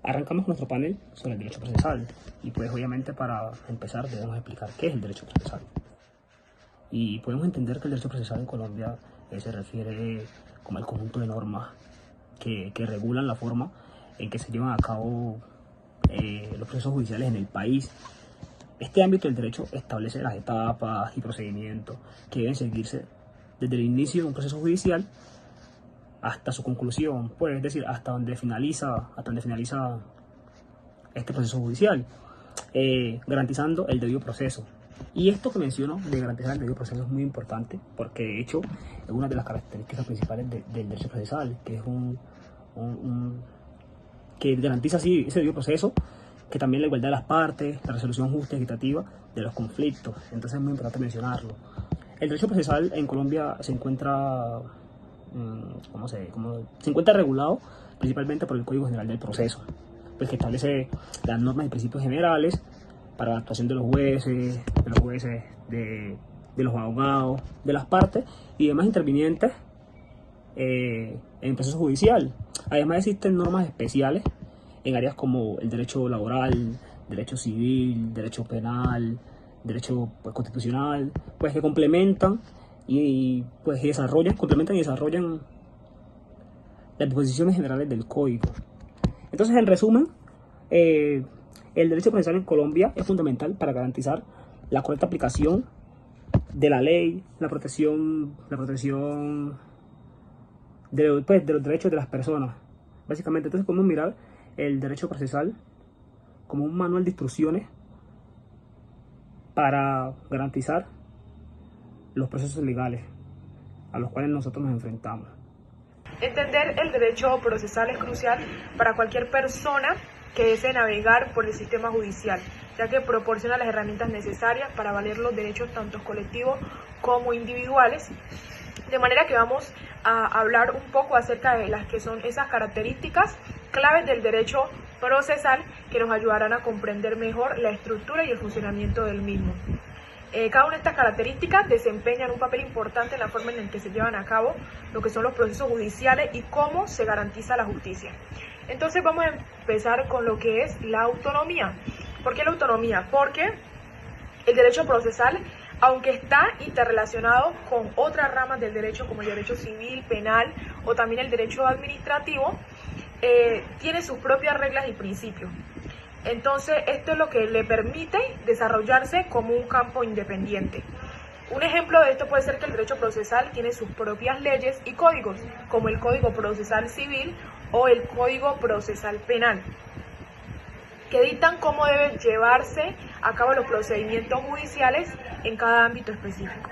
Arrancamos con nuestro panel sobre el derecho procesal y pues obviamente para empezar debemos explicar qué es el derecho procesal. Y podemos entender que el derecho procesal en Colombia se refiere como al conjunto de normas que regulan la forma en que se llevan a cabo los procesos judiciales en el país. Este ámbito del derecho establece las etapas y procedimientos que deben seguirse desde el inicio de un proceso judicial hasta su conclusión, pues, es decir, hasta donde finaliza este proceso judicial, garantizando el debido proceso. Y esto que menciono de garantizar el debido proceso es muy importante porque de hecho es una de las características principales del derecho procesal, que es que garantiza así ese debido proceso, que también la igualdad de las partes, la resolución justa y equitativa de los conflictos. Entonces es muy importante mencionarlo. El derecho procesal en Colombia se encuentra se encuentra regulado principalmente por el Código General del Proceso, pues que establece las normas y principios generales para la actuación de los jueces, de los abogados, de las partes y demás intervinientes en el proceso judicial. Además existen normas especiales en áreas como el derecho laboral, derecho civil, derecho penal, derecho constitucional, pues que complementan y pues complementan y desarrollan las disposiciones generales del código. Entonces, en resumen, el derecho procesal en Colombia es fundamental para garantizar la correcta aplicación de la ley, la protección de los derechos de las personas. Básicamente, entonces podemos mirar el derecho procesal como un manual de instrucciones para garantizar los procesos legales a los cuales nosotros nos enfrentamos. Entender el derecho procesal es crucial para cualquier persona que desee navegar por el sistema judicial, ya que proporciona las herramientas necesarias para valer los derechos tanto colectivos como individuales. De manera que vamos a hablar un poco acerca de las que son esas características claves del derecho procesal que nos ayudarán a comprender mejor la estructura y el funcionamiento del mismo. Cada una de estas características desempeñan un papel importante en la forma en la que se llevan a cabo lo que son los procesos judiciales y cómo se garantiza la justicia. Entonces vamos a empezar con lo que es la autonomía. ¿Por qué la autonomía? Porque el derecho procesal, aunque está interrelacionado con otras ramas del derecho como el derecho civil, penal o también el derecho administrativo, tiene sus propias reglas y principios. Entonces, esto es lo que le permite desarrollarse como un campo independiente. Un ejemplo de esto puede ser que el derecho procesal tiene sus propias leyes y códigos, como el Código Procesal Civil o el Código Procesal Penal, que dictan cómo deben llevarse a cabo los procedimientos judiciales en cada ámbito específico.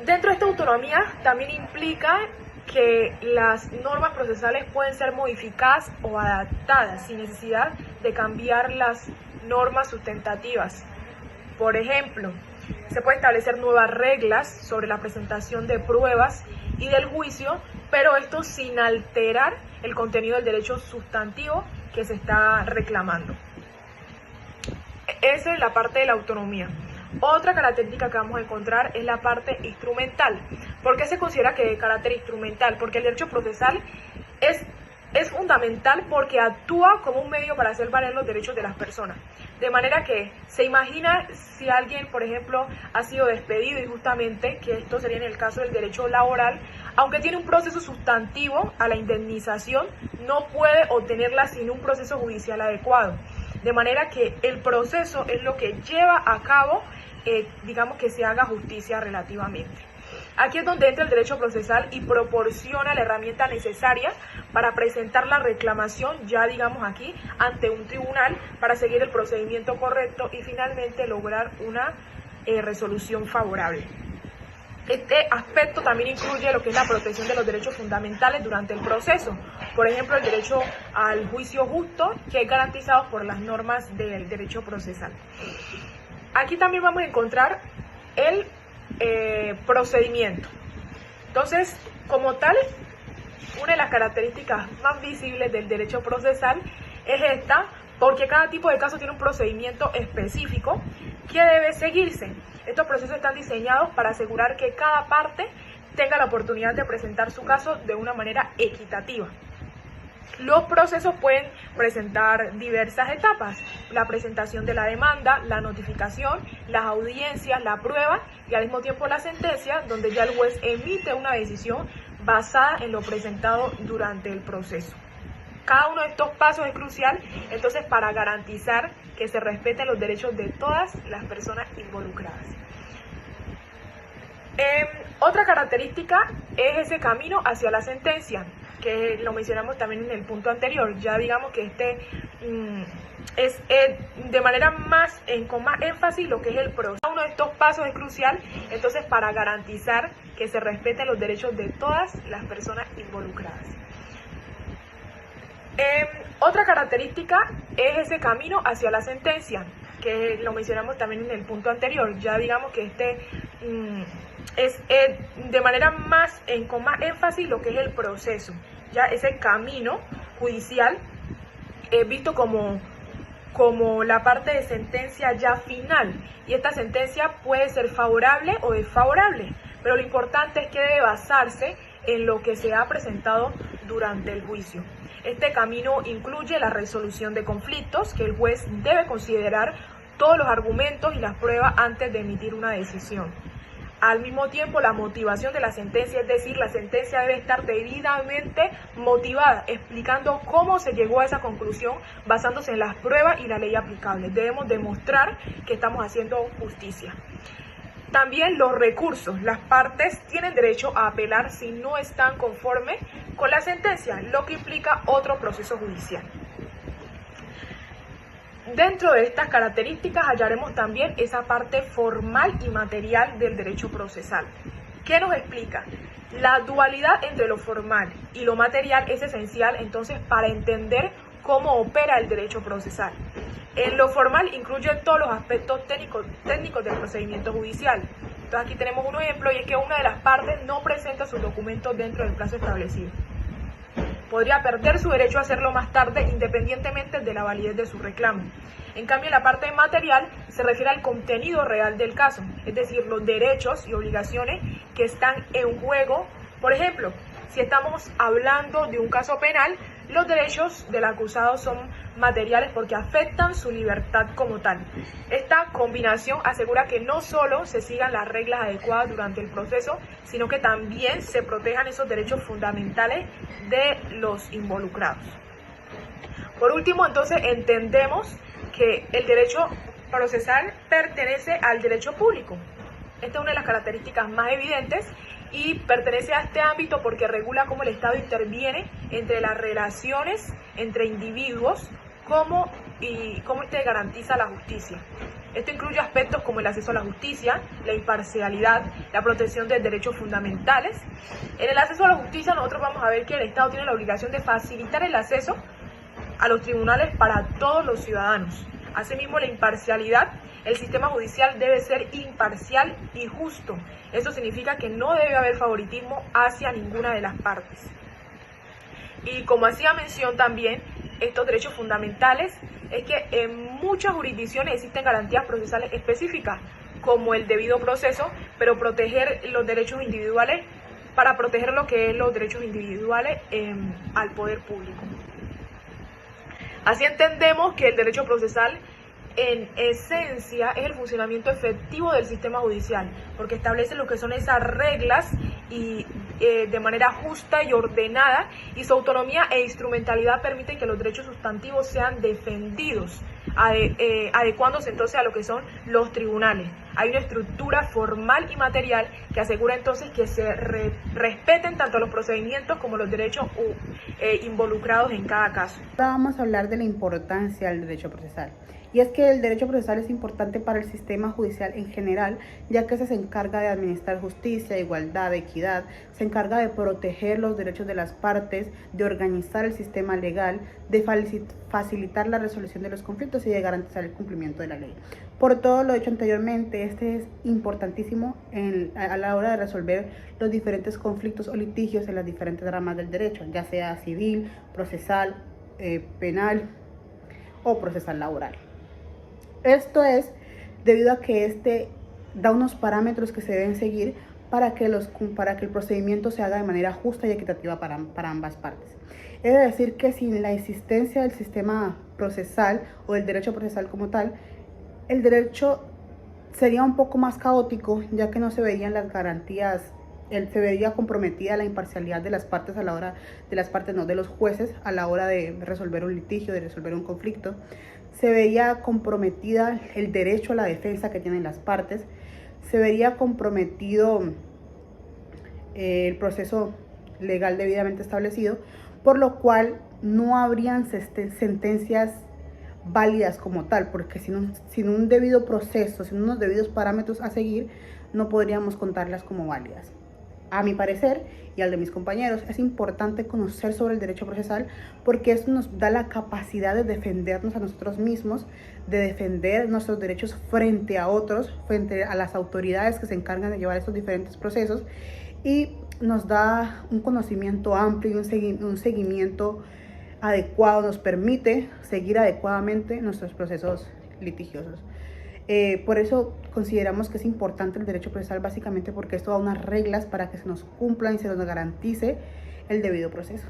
Dentro de esta autonomía también implica que las normas procesales pueden ser modificadas o adaptadas sin necesidad de cambiar las normas sustentativas. Por ejemplo, se pueden establecer nuevas reglas sobre la presentación de pruebas y del juicio, pero esto sin alterar el contenido del derecho sustantivo que se está reclamando. Esa es la parte de la autonomía. Otra característica que vamos a encontrar es la parte instrumental. ¿Por qué se considera que de carácter instrumental? Porque el derecho procesal es fundamental porque actúa como un medio para hacer valer los derechos de las personas. De manera que se imagina si alguien, por ejemplo, ha sido despedido injustamente, que esto sería en el caso del derecho laboral, aunque tiene un proceso sustantivo a la indemnización, no puede obtenerla sin un proceso judicial adecuado. De manera que el proceso es lo que lleva a cabo, digamos, que se haga justicia relativamente. Aquí es donde entra el derecho procesal y proporciona la herramienta necesaria para presentar la reclamación, ya digamos aquí, ante un tribunal para seguir el procedimiento correcto y finalmente lograr una resolución favorable. Este aspecto también incluye lo que es la protección de los derechos fundamentales durante el proceso. Por ejemplo, el derecho al juicio justo, que es garantizado por las normas del derecho procesal. Aquí también vamos a encontrar el procedimiento. Entonces, como tal, una de las características más visibles del derecho procesal es esta, porque cada tipo de caso tiene un procedimiento específico que debe seguirse. Estos procesos están diseñados para asegurar que cada parte tenga la oportunidad de presentar su caso de una manera equitativa. Los procesos pueden presentar diversas etapas: la presentación de la demanda, la notificación, las audiencias, la prueba y al mismo tiempo la sentencia, donde ya el juez emite una decisión basada en lo presentado durante el proceso. Cada uno de estos pasos es crucial, entonces, para garantizar que se respeten los derechos de todas las personas involucradas. Otra característica es ese camino hacia la sentencia, que lo mencionamos también en el punto anterior. Ya digamos que es de manera con más énfasis lo que es el proceso. Cada uno de estos pasos es crucial, entonces, para garantizar que se respeten los derechos de todas las personas involucradas. Otra característica es ese camino hacia la sentencia, que lo mencionamos también en el punto anterior. Ya digamos que es de manera con más énfasis lo que es el proceso. Ya ese camino judicial es visto como la parte de sentencia ya final, y esta sentencia puede ser favorable o desfavorable, pero lo importante es que debe basarse en lo que se ha presentado durante el juicio. Este camino incluye la resolución de conflictos, que el juez debe considerar todos los argumentos y las pruebas antes de emitir una decisión. Al mismo tiempo, la motivación de la sentencia, es decir, la sentencia debe estar debidamente motivada, explicando cómo se llegó a esa conclusión basándose en las pruebas y la ley aplicable. Debemos demostrar que estamos haciendo justicia. También los recursos. Las partes tienen derecho a apelar si no están conformes con la sentencia, lo que implica otro proceso judicial. Dentro de estas características hallaremos también esa parte formal y material del derecho procesal. ¿Qué nos explica? La dualidad entre lo formal y lo material es esencial entonces para entender cómo opera el derecho procesal. En lo formal incluye todos los aspectos técnicos del procedimiento judicial. Entonces aquí tenemos un ejemplo, y es que una de las partes no presenta sus documentos dentro del plazo establecido. Podría perder su derecho a hacerlo más tarde, independientemente de la validez de su reclamo. En cambio, la parte material se refiere al contenido real del caso, es decir, los derechos y obligaciones que están en juego. Por ejemplo, si estamos hablando de un caso penal, los derechos del acusado son materiales porque afectan su libertad como tal. Esta combinación asegura que no solo se sigan las reglas adecuadas durante el proceso, sino que también se protejan esos derechos fundamentales de los involucrados. Por último, entonces, entendemos que el derecho procesal pertenece al derecho público. Esta es una de las características más evidentes y pertenece a este ámbito porque regula cómo el Estado interviene entre las relaciones entre individuos, cómo garantiza la justicia. Esto incluye aspectos como el acceso a la justicia, la imparcialidad, la protección de derechos fundamentales. En el acceso a la justicia nosotros vamos a ver que el Estado tiene la obligación de facilitar el acceso a los tribunales para todos los ciudadanos. Asimismo, la imparcialidad. El sistema judicial debe ser imparcial y justo. Eso significa que no debe haber favoritismo hacia ninguna de las partes. Y como hacía mención también, estos derechos fundamentales es que en muchas jurisdicciones existen garantías procesales específicas, como el debido proceso, pero proteger los derechos individuales, para proteger lo que es los derechos individuales al poder público. Así entendemos que el derecho procesal en esencia es el funcionamiento efectivo del sistema judicial, porque establece lo que son esas reglas y de manera justa y ordenada, y su autonomía e instrumentalidad permiten que los derechos sustantivos sean defendidos, adecuándose entonces a lo que son los tribunales. Hay una estructura formal y material que asegura entonces que se respeten tanto los procedimientos como los derechos involucrados en cada caso. Ahora vamos a hablar de la importancia del derecho procesal. Y es que el derecho procesal es importante para el sistema judicial en general, ya que se encarga de administrar justicia, igualdad, equidad, se encarga de proteger los derechos de las partes, de organizar el sistema legal, de facilitar la resolución de los conflictos y de garantizar el cumplimiento de la ley. Por todo lo dicho anteriormente, este es importantísimo a la hora de resolver los diferentes conflictos o litigios en las diferentes ramas del derecho, ya sea civil, procesal, penal o procesal laboral. Esto es debido a que este da unos parámetros que se deben seguir para que el procedimiento se haga de manera justa y equitativa para ambas partes. Es decir, que sin la existencia del sistema procesal o del derecho procesal como tal, el derecho sería un poco más caótico, ya que no se verían las garantías, se vería comprometida la imparcialidad de las partes a la hora, de los jueces a la hora de resolver un litigio, de resolver un conflicto. Se vería comprometida el derecho a la defensa que tienen las partes. Se vería comprometido el proceso legal debidamente establecido, por lo cual no habrían sentencias válidas como tal, porque sin un debido proceso, sin unos debidos parámetros a seguir, no podríamos contarlas como válidas. A mi parecer y al de mis compañeros, es importante conocer sobre el derecho procesal porque eso nos da la capacidad de defendernos a nosotros mismos, de defender nuestros derechos frente a otros, frente a las autoridades que se encargan de llevar estos diferentes procesos, y nos da un conocimiento amplio y un seguimiento adecuado, nos permite seguir adecuadamente nuestros procesos litigiosos. Por eso consideramos que es importante el derecho procesal, básicamente porque esto da unas reglas para que se nos cumplan y se nos garantice el debido proceso.